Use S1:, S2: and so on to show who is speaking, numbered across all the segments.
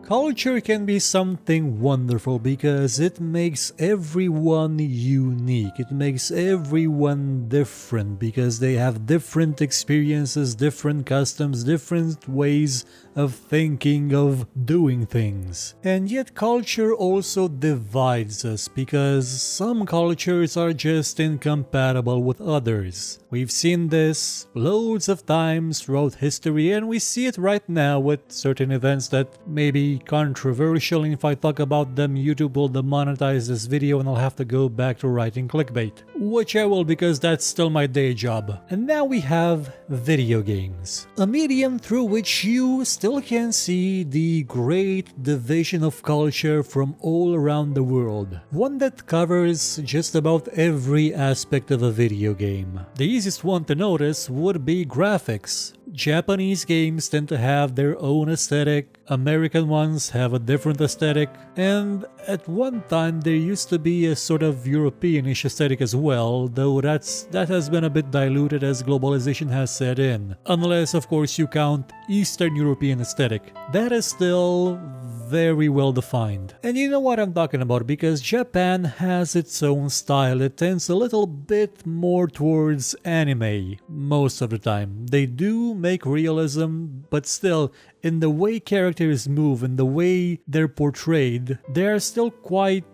S1: Culture can be something wonderful because it makes everyone unique. It makes everyone different because they have different experiences, different customs, different ways of thinking, of doing things. And yet culture also divides us because some cultures are just incompatible with others. We've seen this loads of times throughout history, and we see it right now with certain events that may be controversial, and if I talk about them, YouTube will demonetize this video and I'll have to go back to writing clickbait. Which I will, because that's still my day job. And now we have video games. A medium through which you still can see the great division of culture from all around the world. One that covers just about every aspect of a video game. The easiest one to notice would be graphics. Japanese games tend to have their own aesthetic, American ones have a different aesthetic, and at one time there used to be a sort of Europeanish aesthetic as well, though that has been a bit diluted as globalization has set in. Unless of course you count Eastern European aesthetic. That is still very well defined. And you know what I'm talking about, because Japan has its own style. It tends a little bit more towards anime most of the time. They do make realism, but still, in the way characters move and the way they're portrayed, they're still quite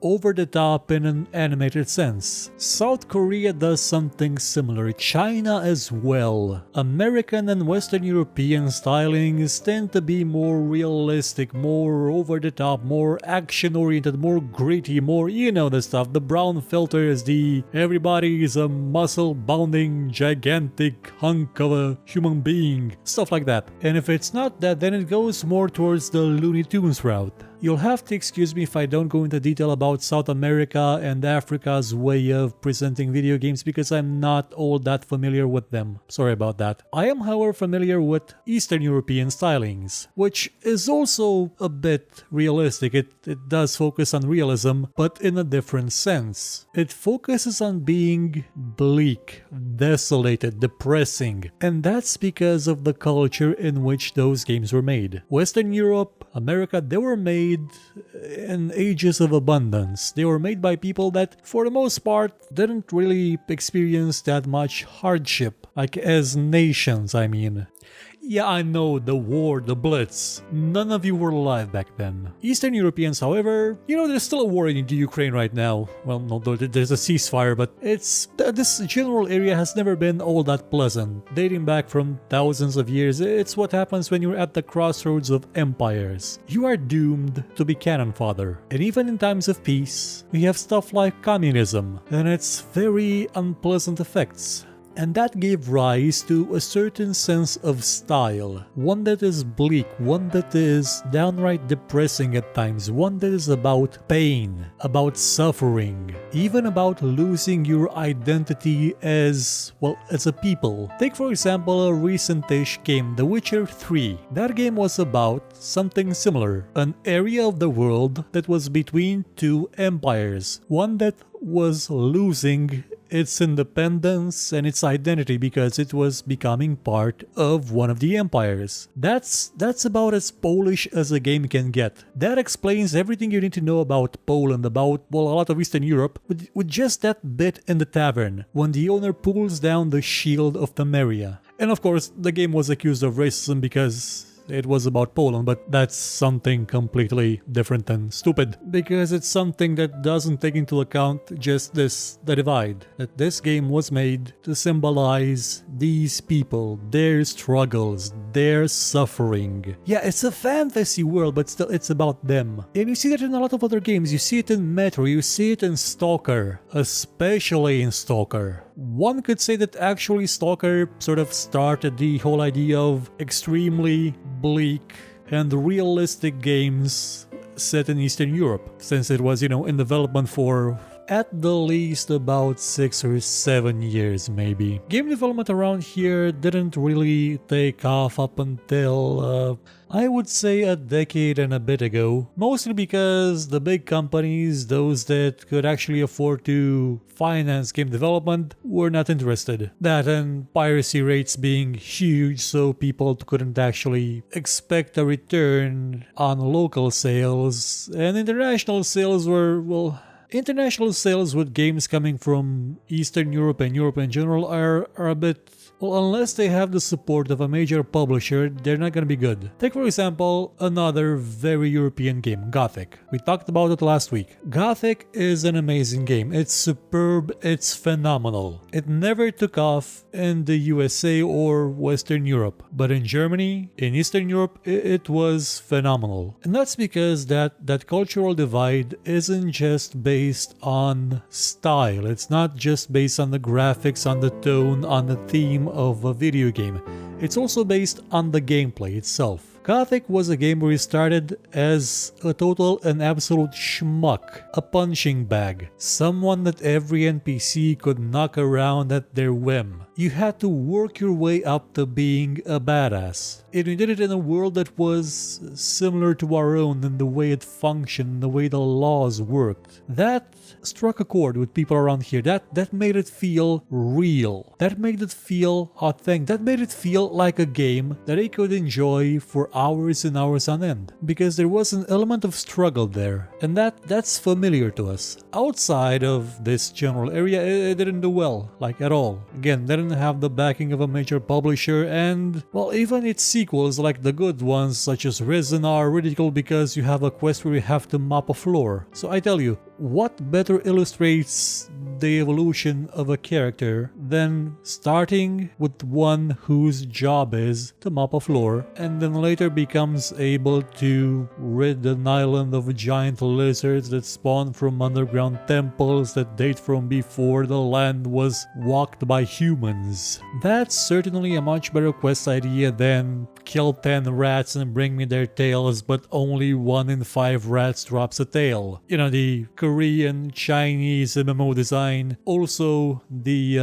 S1: over the top in an animated sense. South Korea does something similar, China as well. American and Western European stylings tend to be more realistic, more over the top, more action oriented, more gritty, more, you know the stuff. The brown filter is the everybody is a muscle bounding gigantic hunk of a human being, stuff like that. And if it's not that, then it goes more towards the Looney Tunes route. You'll have to excuse me if I don't go into detail about South America and Africa's way of presenting video games because I'm not all that familiar with them. Sorry about that. I am, however, familiar with Eastern European stylings, which is also a bit realistic. It does focus on realism, but in a different sense. It focuses on being bleak, desolated, depressing, and that's because of the culture in which those games were made. Western Europe, America, they were made in ages of abundance. They were made by people that, for the most part, didn't really experience that much hardship, like as nations, I mean. Yeah, I know, the war, the Blitz. None of you were alive back then. Eastern Europeans, however, you know, there's still a war in the Ukraine right now. Well, no, there's a ceasefire, but this general area has never been all that pleasant. Dating back from thousands of years, it's what happens when you're at the crossroads of empires. You are doomed to be cannon fodder. And even in times of peace, we have stuff like communism and its very unpleasant effects. And that gave rise to a certain sense of style, one that is bleak, one that is downright depressing at times, one that is about pain, about suffering, even about losing your identity as, well, as a people. Take for example a recent-ish game, The Witcher 3. That game was about something similar, an area of the world that was between two empires, one that was losing its independence and its identity because it was becoming part of one of the empires. That's about as Polish as a game can get. That explains everything you need to know about Poland, about, well, a lot of Eastern Europe, with just that bit in the tavern, when the owner pulls down the shield of Temeria. And of course, the game was accused of racism because it was about Poland, but that's something completely different and stupid, because it's something that doesn't take into account just the divide, that this game was made to symbolize these people, their struggles, their suffering. Yeah, it's a fantasy world, but still it's about them. And you see that in a lot of other games. You see it in Metro, you see it in Stalker, especially in Stalker. One could say that actually Stalker sort of started the whole idea of extremely bleak and realistic games set in Eastern Europe, since it was, you know, in development for at the least about 6 or 7 years maybe. Game development around here didn't really take off up until I would say a decade and a bit ago, mostly because the big companies, those that could actually afford to finance game development, were not interested. That and piracy rates being huge, so people couldn't actually expect a return on local sales, and international sales were, well, international sales with games coming from Eastern Europe and Europe in general are a bit, well, unless they have the support of a major publisher, they're not gonna be good. Take for example, another very European game, Gothic. We talked about it last week. Gothic is an amazing game. It's superb, it's phenomenal. It never took off in the USA or Western Europe, but in Germany, in Eastern Europe, it was phenomenal. And that's because that cultural divide isn't just based on style. It's not just based on the graphics, on the tone, on the theme of a video game. It's also based on the gameplay itself. Gothic was a game where you started as a total and absolute schmuck, a punching bag, someone that every NPC could knock around at their whim. You had to work your way up to being a badass. And you did it in a world that was similar to our own in the way it functioned, the way the laws worked. That struck a chord with people around here. That made it feel real. That made it feel authentic. That made it feel like a game that I could enjoy for hours and hours on end. Because there was an element of struggle there. And that's familiar to us. Outside of this general area, it didn't do well, like at all. Again, didn't have the backing of a major publisher, and, well, even its sequels, like the good ones such as Risen, are ridiculed because you have a quest where you have to mop a floor. So I tell you, what better illustrates the evolution of a character than starting with one whose job is to mop a floor and then later becomes able to rid an island of giant lizards that spawn from underground temples that date from before the land was walked by humans. That's certainly a much better quest idea than kill 10 rats and bring me their tails, but only 1 in 5 rats drops a tail. You know, the Korean, Chinese MMO design, also the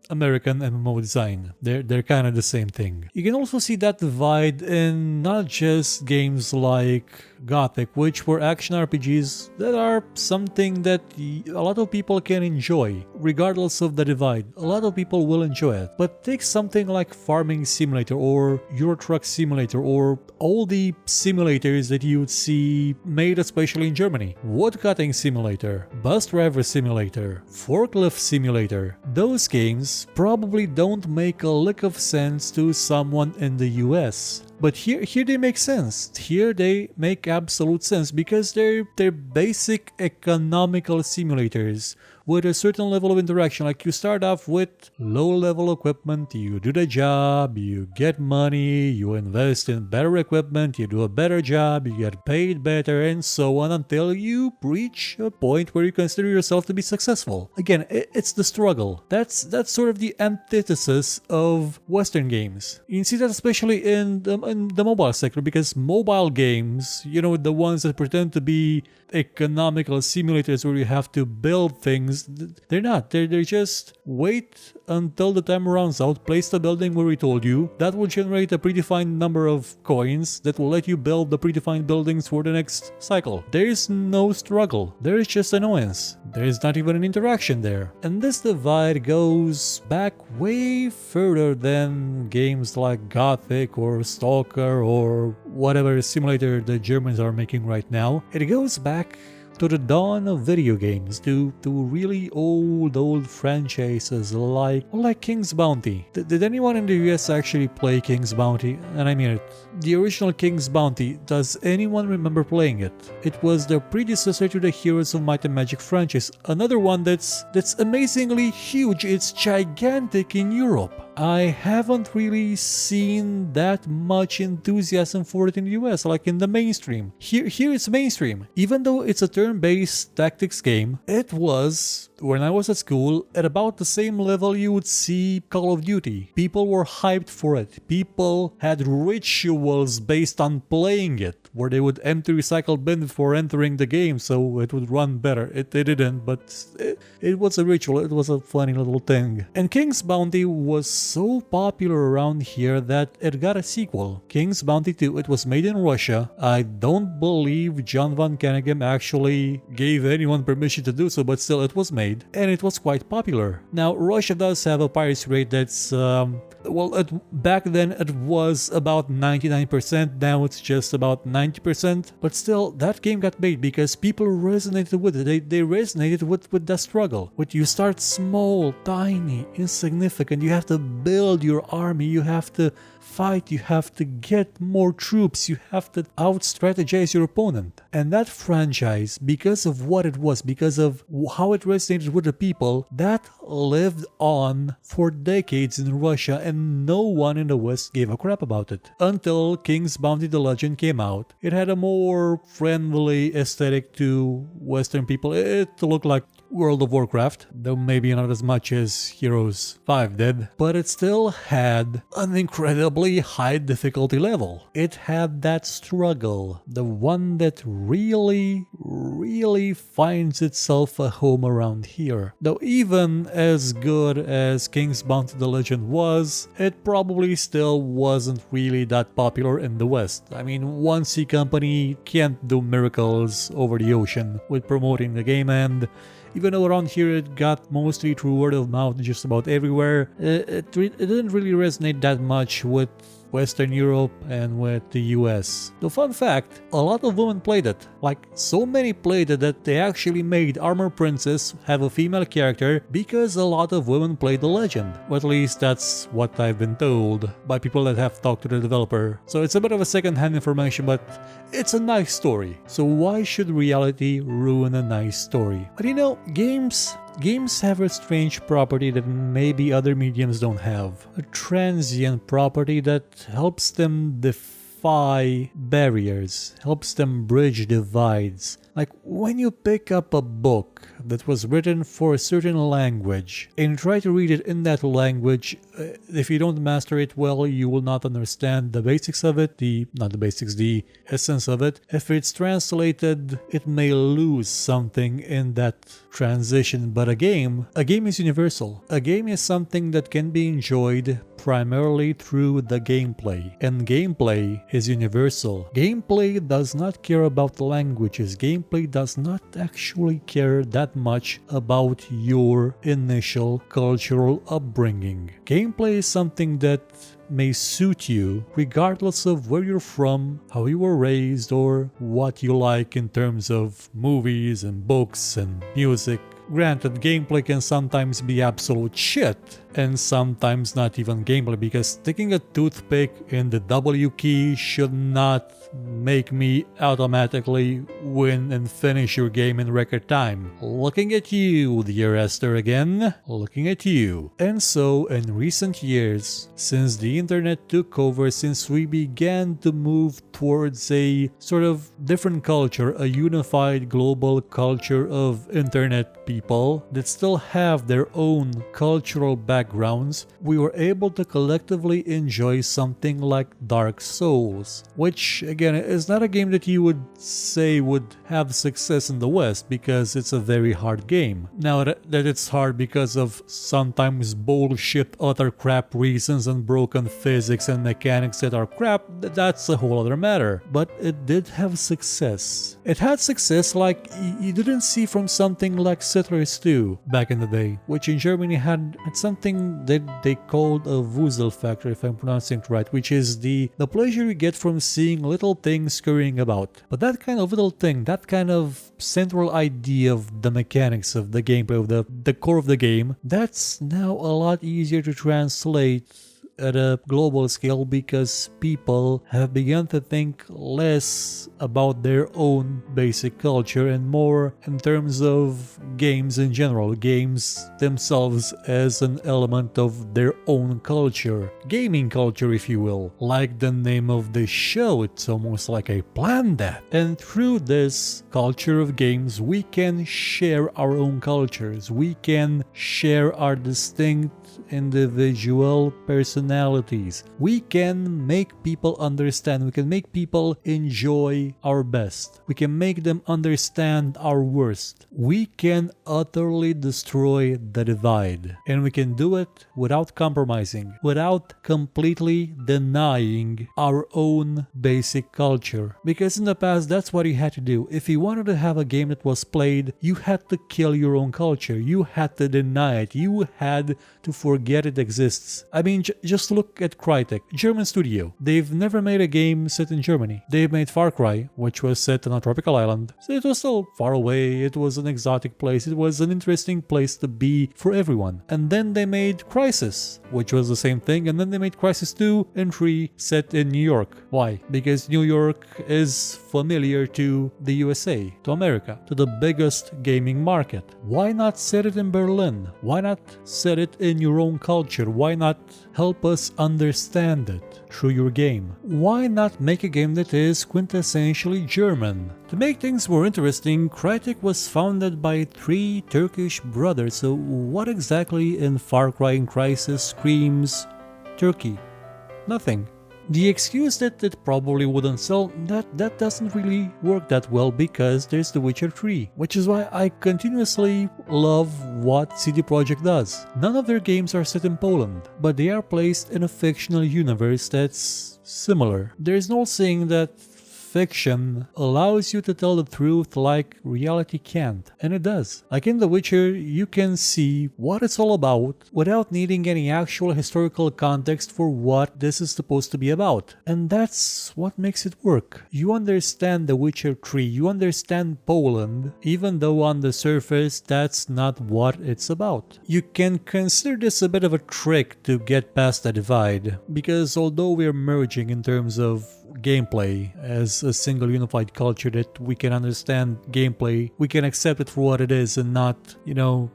S1: American MMO design. They're kind of the same thing. You can also see that divide in not just games like Gothic, which were action RPGs that are something that a lot of people can enjoy, regardless of the divide. A lot of people will enjoy it. But take something like Farming Simulator or Euro Truck Simulator or all the simulators that you would see made especially in Germany. Woodcutting Simulator, Bus Driver Simulator, Forklift Simulator. Those games probably don't make a lick of sense to someone in the US. But here they make sense. Here they make absolute sense because they're basic economical simulators with a certain level of interaction. Like, you start off with low level equipment, you do the job, you get money, you invest in better equipment, you do a better job, you get paid better, and so on until you reach a point where you consider yourself to be successful. Again, it's the struggle. That's sort of the antithesis of Western games. You can see that especially in the mobile sector, because mobile games, you know, the ones that pretend to be economical simulators where you have to build things, they're not. They're just wait until the time runs out, place the building where we told you. That will generate a predefined number of coins that will let you build the predefined buildings for the next cycle. There is no struggle. There is just annoyance. There is not even an interaction there. And this divide goes back way further than games like Gothic or Stalker or whatever simulator the Germans are making right now. It goes back to the dawn of video games, to really old franchises like King's Bounty. Did anyone in the US actually play King's Bounty? And I mean it. The original King's Bounty, does anyone remember playing it? It was the predecessor to the Heroes of Might and Magic franchise, another one that's amazingly huge. It's gigantic in Europe. I haven't really seen that much enthusiasm for it in the US, like in the mainstream. Here it's mainstream. Even though it's a turn-based tactics game, it was when I was at school, at about the same level you would see Call of Duty. People were hyped for it. People had rituals based on playing it, where they would empty recycle bin before entering the game so it would run better. It didn't, but it was a ritual. It was a funny little thing. And King's Bounty was so popular around here that it got a sequel. King's Bounty 2, it was made in Russia. I don't believe John von Caneghem actually gave anyone permission to do so, but still it was made, and it was quite popular. Now, Russia does have a piracy rate that's, back then it was about 99%, now it's just about 90%, but still, that game got made because people resonated with it. They resonated with that struggle. But you start small, tiny, insignificant, you have to build your army, you have to fight, you have to get more troops, you have to out-strategize your opponent. And that franchise, because of what it was, because of how it resonated with the people, that lived on for decades in Russia, and no one in the West gave a crap about it. Until King's Bounty: The Legend came out. It had a more friendly aesthetic to Western people. It looked like World of Warcraft, though maybe not as much as Heroes 5 did, but it still had an incredibly high difficulty level. It had that struggle, the one that really finds itself a home around here. Though even as good as King's Bounty: The Legend was, it probably still wasn't really that popular in the West. I mean, one C company can't do miracles over the ocean with promoting the game, and even though around here it got mostly through word of mouth just about everywhere, it didn't really resonate that much with Western Europe and with the US. The fun fact, a lot of women played it. Like, so many played it that they actually made Armor Princess have a female character because a lot of women played the legend. Or at least that's what I've been told by people that have talked to the developer. So it's a bit of a second-hand information, but it's a nice story. So why should reality ruin a nice story? But you know, games have a strange property that maybe other mediums don't have. A transient property that helps them defy barriers, helps them bridge divides. Like when you pick up a book that was written for a certain language and try to read it in that language, if you don't master it well, you will not understand the basics of it, the essence of it. If it's translated, it may lose something in that transition. But a game is universal. A game is something that can be enjoyed primarily through the gameplay, and gameplay is universal. Gameplay does not care about the languages. Gameplay does not actually care that much about your initial cultural upbringing. Gameplay is something that may suit you regardless of where you're from, how you were raised, or what you like in terms of movies and books and music. Granted, gameplay can sometimes be absolute shit, and sometimes not even gameplay, because sticking a toothpick in the W key should not make me automatically win and finish your game in record time. Looking at you, dear Esther, again. Looking at you. And so, in recent years, since the internet took over, since we began to move towards a sort of different culture, a unified global culture of internet people that still have their own cultural backgrounds, we were able to collectively enjoy something like Dark Souls, which again is not a game that you would say would have success in the West because it's a very hard game. Now that it's hard because of sometimes bullshit other crap reasons and broken physics and mechanics that are crap, that's a whole other matter. But it did have success. It had success like you didn't see from something like Citrus 2 back in the day, which in Germany had something that they called a Wusel factor, if I'm pronouncing it right, which is the pleasure you get from seeing little things scurrying about. But that kind of little thing, that kind of central idea of the mechanics of the gameplay, of the core of the game, that's now a lot easier to translate at a global scale because people have begun to think less about their own basic culture and more in terms of games in general, games themselves as an element of their own culture, gaming culture if you will. Like the name of the show, it's almost like I planned that. And through this culture of games, we can share our own cultures, we can share our distinct individual personalities. We can make people understand, we can make people enjoy our best, we can make them understand our worst. We can utterly destroy the divide, and we can do it without compromising, without completely denying our own basic culture. Because in the past, that's what you had to do. If you wanted to have a game that was played, you had to kill your own culture, you had to deny it, you had to forget it exists. I mean, just look at Crytek, German studio. They've never made a game set in Germany. They've made Far Cry, which was set on a tropical island, so it was still far away, it was an exotic place, it was an interesting place to be for everyone. And then they made Crysis, which was the same thing, and then they made Crysis 2 and 3 set in New York. Why? Because New York is familiar to the USA, to America, to the biggest gaming market. Why not set it in Berlin? Why not set it in your own culture? Why not help us understand it through your game? Why not make a game that is quintessentially German? To make things more interesting, Crytek was founded by 3 Turkish brothers, so what exactly in Far Cry and Crysis screams Turkey? Nothing. The excuse that it probably wouldn't sell, that doesn't really work that well because there's The Witcher 3, which is why I continuously love what CD Projekt does. None of their games are set in Poland, but they are placed in a fictional universe that's similar. There's no saying that fiction allows you to tell the truth like reality can't, and it does. Like in The Witcher, you can see what it's all about without needing any actual historical context for what this is supposed to be about. And that's what makes it work. You understand The Witcher 3, you understand Poland, even though on the surface that's not what it's about. You can consider this a bit of a trick to get past the divide, because although we're merging in terms of gameplay as a single unified culture, that we can understand gameplay, we can accept it for what it is and not,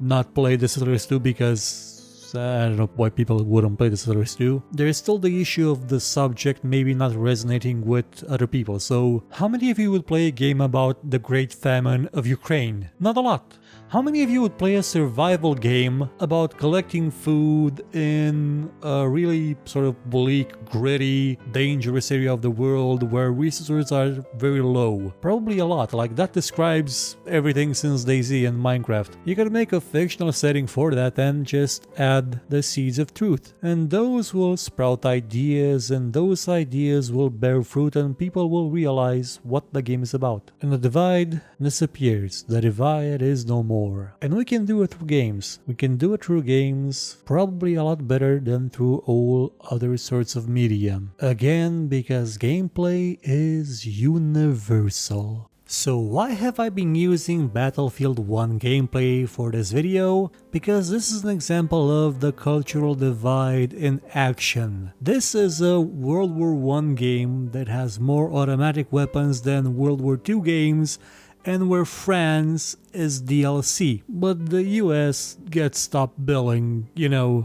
S1: not play the Settlers 2 because I don't know why people wouldn't play the Settlers 2. There is still the issue of the subject maybe not resonating with other people. So how many of you would play a game about the Great Famine of Ukraine? Not a lot. How many of you would play a survival game about collecting food in a really sort of bleak, gritty, dangerous area of the world where resources are very low? Probably a lot. Like, that describes everything since DayZ and Minecraft. You could make a fictional setting for that and just add the seeds of truth. And those will sprout ideas, and those ideas will bear fruit, and people will realize what the game is about. And the divide disappears. The divide is no more. And we can do it through games. We can do it through games probably a lot better than through all other sorts of medium. Again, because gameplay is universal. So why have I been using Battlefield 1 gameplay for this video? Because this is an example of the cultural divide in action. This is a World War I game that has more automatic weapons than World War II games, and where France is DLC, but the US gets stopped billing,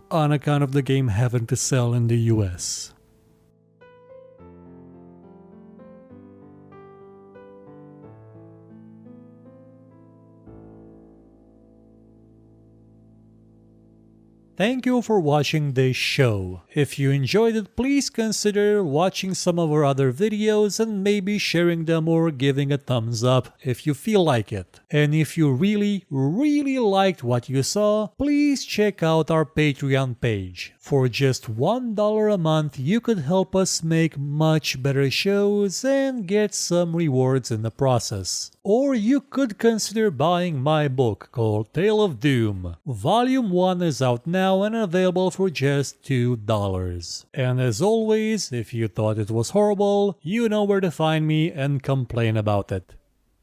S1: on account of the game having to sell in the US. Thank you for watching this show. If you enjoyed it, please consider watching some of our other videos and maybe sharing them or giving a thumbs up if you feel like it. And if you really liked what you saw, please check out our Patreon page. For just $1 a month, you could help us make much better shows and get some rewards in the process. Or you could consider buying my book called Tale of Doom. Volume 1 is out now and available for just $2. And as always, if you thought it was horrible, you know where to find me and complain about it.